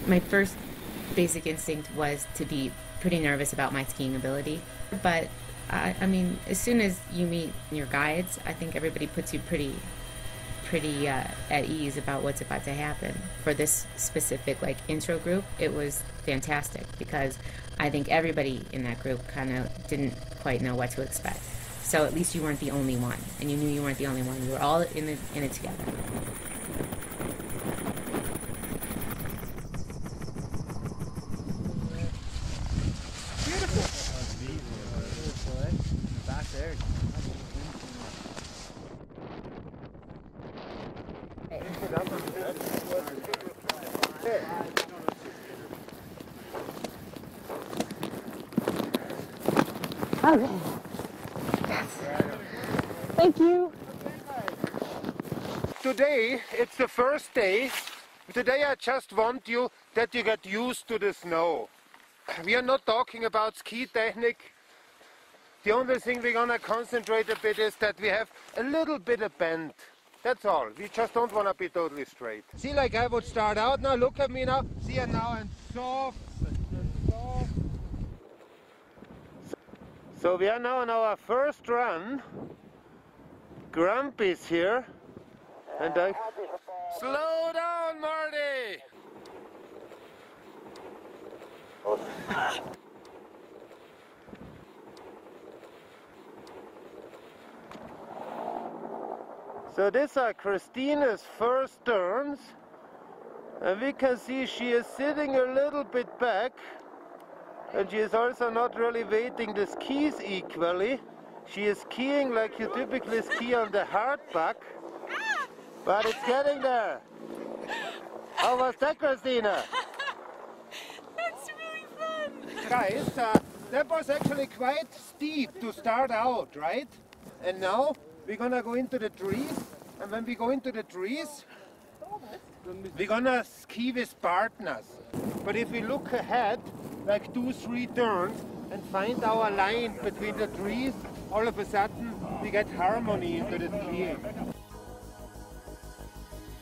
My first basic instinct was to be pretty nervous about my skiing ability. But, I mean, as soon as you meet your guides, I think everybody puts you pretty at ease about what's about to happen. For this specific, like, intro group, it was fantastic because I think everybody in that group kind of didn't quite know what to expect. So at least you weren't the only one, and you knew you weren't the only one. You were all in it together. Okay. Yes. Thank you. Today, it's the first day. Today I just want you that you get used to the snow. We are not talking about ski technique. The only thing we're gonna concentrate a bit is that we have a little bit of bend. That's all. We just don't want to be totally straight. See, like I would start out now. Look at me now. See it now, and soft. Soft. So we are now on our first run. Grumpy's here. And I... Slow down, Marty! So these are Christina's first turns, and we can see she is sitting a little bit back, and she is also not really weighting the skis equally. She is skiing like you typically ski on the hard back, but it's getting there. How was that, Christina? That's really fun. Guys, that was actually quite steep to start out, right? And now we're gonna go into the trees, and when we go into the trees, we're gonna ski with partners. But if we look ahead, like 2-3 turns, and find our line between the trees, all of a sudden we get harmony into the skiing.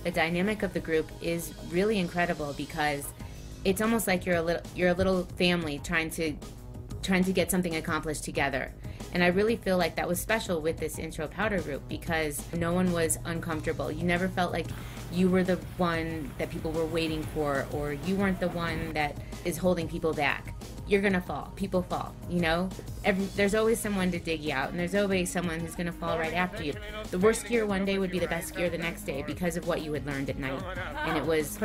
The dynamic of the group is really incredible because it's almost like you're a little family trying to get something accomplished together. And I really feel like that was special with this intro powder group because no one was uncomfortable. You never felt like you were the one that people were waiting for, or you weren't the one that is holding people back. You're gonna fall. People fall, you know? There's always someone to dig you out, and there's always someone who's gonna fall right after you. The worst skier one day would be the best skier the next day because of what you had learned at night. And it was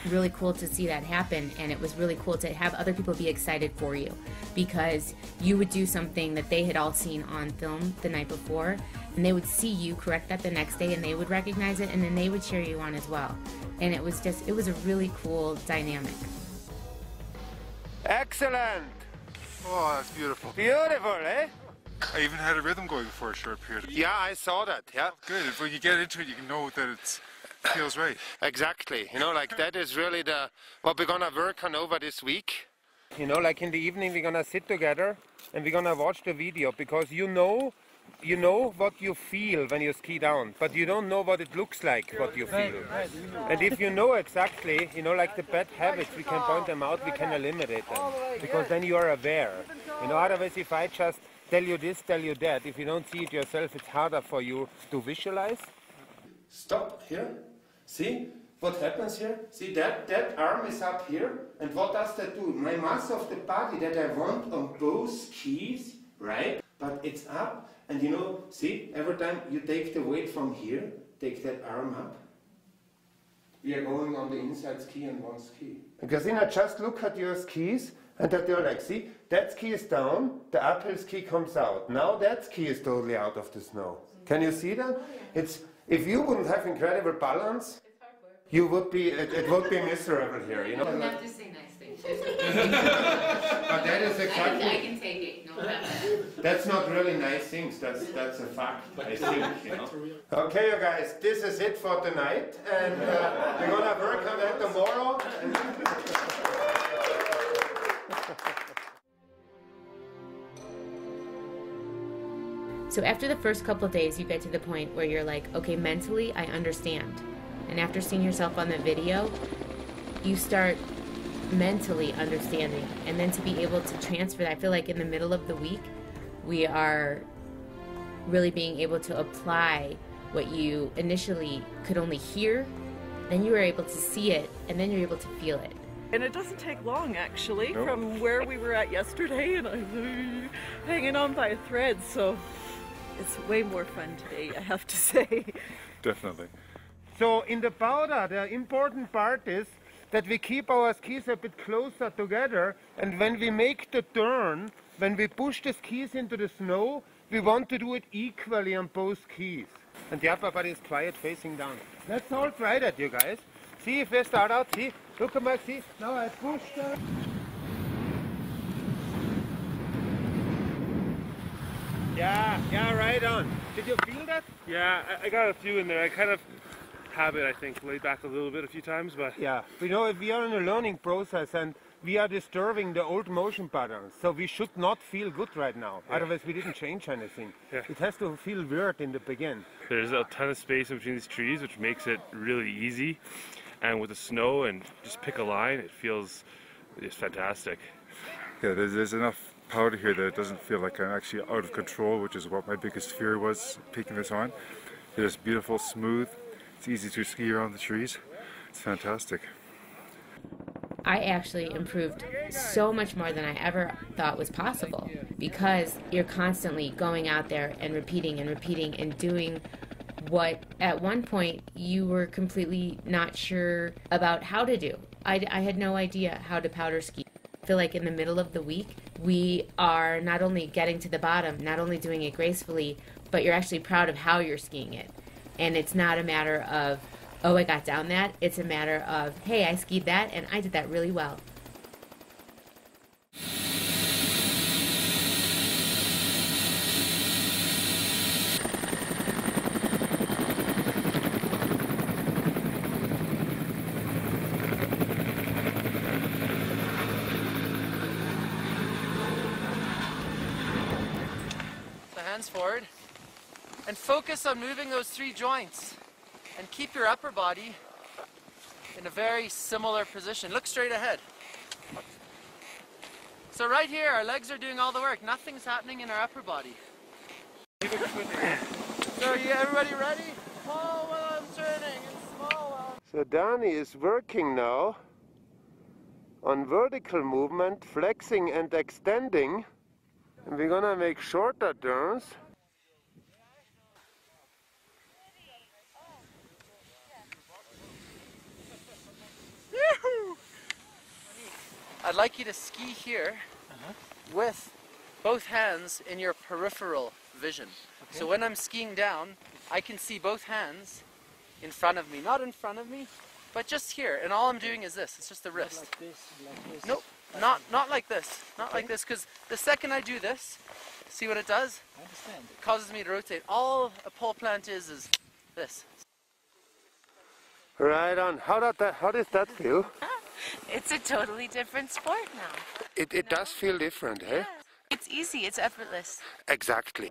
really cool to see that happen, and it was really cool to have other people be excited for you because you would do something that they had all seen on film the night before, and they would see you correct that the next day, and they would recognize it, and then they would cheer you on as well. And it was a really cool dynamic. Excellent! Oh, that's beautiful. Beautiful, eh? I even had a rhythm going for a short period of time. Yeah, I saw that, yeah. Good. When you get into it, you can know that it feels right. Exactly. You know, like that is really what we're gonna work on over this week. You know, like in the evening we're gonna sit together and we're gonna watch the video because you know what you feel when you ski down, but you don't know what it looks like, what you feel. And if you know exactly, you know, like the bad habits, we can point them out, we can eliminate them, because then you are aware. You know, otherwise if I just tell you this, tell you that, if you don't see it yourself, it's harder for you to visualize. Stop here. See what happens here? See that arm is up here, and what does that do? My mass of the body that I want on both skis, right? But it's up. And you know, see, every time you take the weight from here, take that arm up, we are going on the inside ski and one ski. And Christina, just look at your skis and that you're like, see, that ski is down, the uphill ski comes out. Now that ski is totally out of the snow. Can you see that? If you wouldn't have incredible balance, you would be, it would be miserable here, you know? You have to say nice things. But that is exactly... I can take it, no problem. That's not really nice things, that's a fact, I think, you know. Okay, you guys, this is it for tonight, and we're gonna work on that tomorrow. So after the first couple of days, you get to the point where you're like, okay, mentally, I understand. And after seeing yourself on the video, you start mentally understanding, and then to be able to transfer that. I feel like in the middle of the week, we are really being able to apply what you initially could only hear, then you were able to see it, and then you're able to feel it. And it doesn't take long, actually, Nope. from where we were at yesterday, and I'm hanging on by a thread, so it's way more fun today, I have to say. Definitely. So in the powder, the important part is that we keep our skis a bit closer together, and when we make the turn, when we push the skis into the snow, we want to do it equally on both skis. And the upper body is quiet, facing down. Let's all try that, you guys. See if we start out, see? Look at my ski. Now I push them. Yeah, right on. Did you feel that? Yeah, I got a few in there. I kind of have it, I think, laid back a little bit a few times, but Yeah, we know we are in a learning process and we are disturbing the old motion patterns. So we should not feel good right now. Otherwise we didn't change anything. Yeah. It has to feel weird in the beginning. there's a ton of space in between these trees, which makes it really easy. And with the snow and just pick a line, it feels just fantastic. Yeah, there's enough powder here that it doesn't feel like I'm actually out of control, which is what my biggest fear was taking this on. It is beautiful, smooth. It's easy to ski around the trees. It's fantastic. I actually improved so much more than I ever thought was possible, because you're constantly going out there and repeating and doing what at one point you were completely not sure about how to do. I had no idea how to powder ski. I feel like in the middle of the week, we are not only getting to the bottom, not only doing it gracefully, but you're actually proud of how you're skiing it. And it's not a matter of, oh, I got down that. It's a matter of, hey, I skied that and I did that really well. So hands forward and focus on moving those three joints and keep your upper body in a very similar position. Look straight ahead. So right here, our legs are doing all the work. Nothing's happening in our upper body. So everybody ready? Small while I'm turning and small while So Dani is working now on vertical movement, flexing and extending. And we're gonna make shorter turns. I'd like you to ski here with both hands in your peripheral vision. So when I'm skiing down, I can see both hands in front of me. Not in front of me, but just here. And all I'm doing is this. It's just the wrist. Like this. Nope, not like this. Not like this, because the second I do this, see what it does? I understand. It causes me to rotate. All a pole plant is this. Right on. How does that feel? It's a totally different sport now. It does feel different, eh? It's easy, it's effortless. Exactly.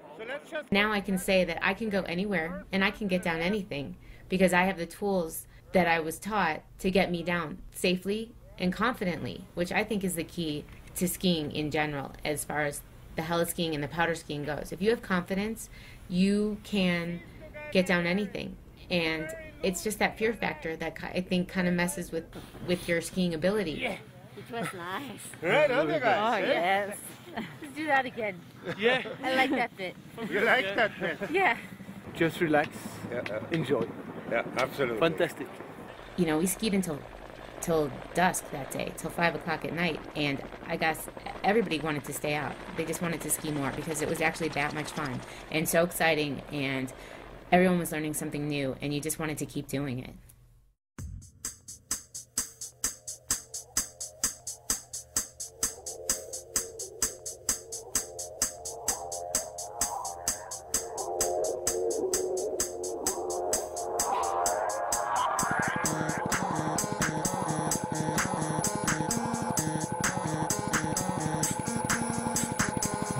Now I can say that I can go anywhere and I can get down anything because I have the tools that I was taught to get me down safely and confidently, which I think is the key to skiing in general as far as the heli-skiing and the powder skiing goes. If you have confidence, you can get down anything. And it's just that fear factor that I think kind of messes with your skiing ability. Yeah, it was nice. Right on, you Oh, guys. eh? yes. Let's do that again. Yeah. I like that bit. You like that bit? Yeah. Just relax, enjoy. Yeah, absolutely. Fantastic. You know, we skied until dusk that day, till 5 o'clock at night, and I guess everybody wanted to stay out. They just wanted to ski more because it was actually that much fun and so exciting, and everyone was learning something new, and you just wanted to keep doing it.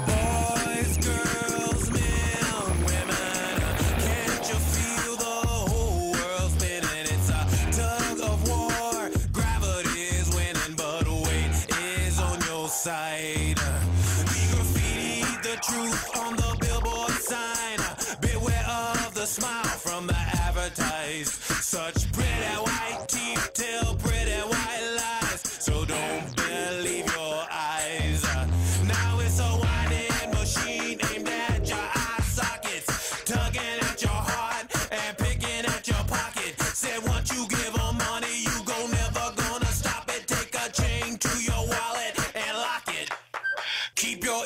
Boys, girls, men, women, can't you feel the whole world spinning website. We graffiti the truth on the billboard sign. Beware of the smile from the advertised. Such pretty white teeth tell pretty white lies, so don't believe your eyes. Now it's a whining machine aimed at your eye sockets, tugging at your heart and picking at your pocket. Said once you give them money, you go never gonna stop it. Take a chain to your wallet and lock it. Keep your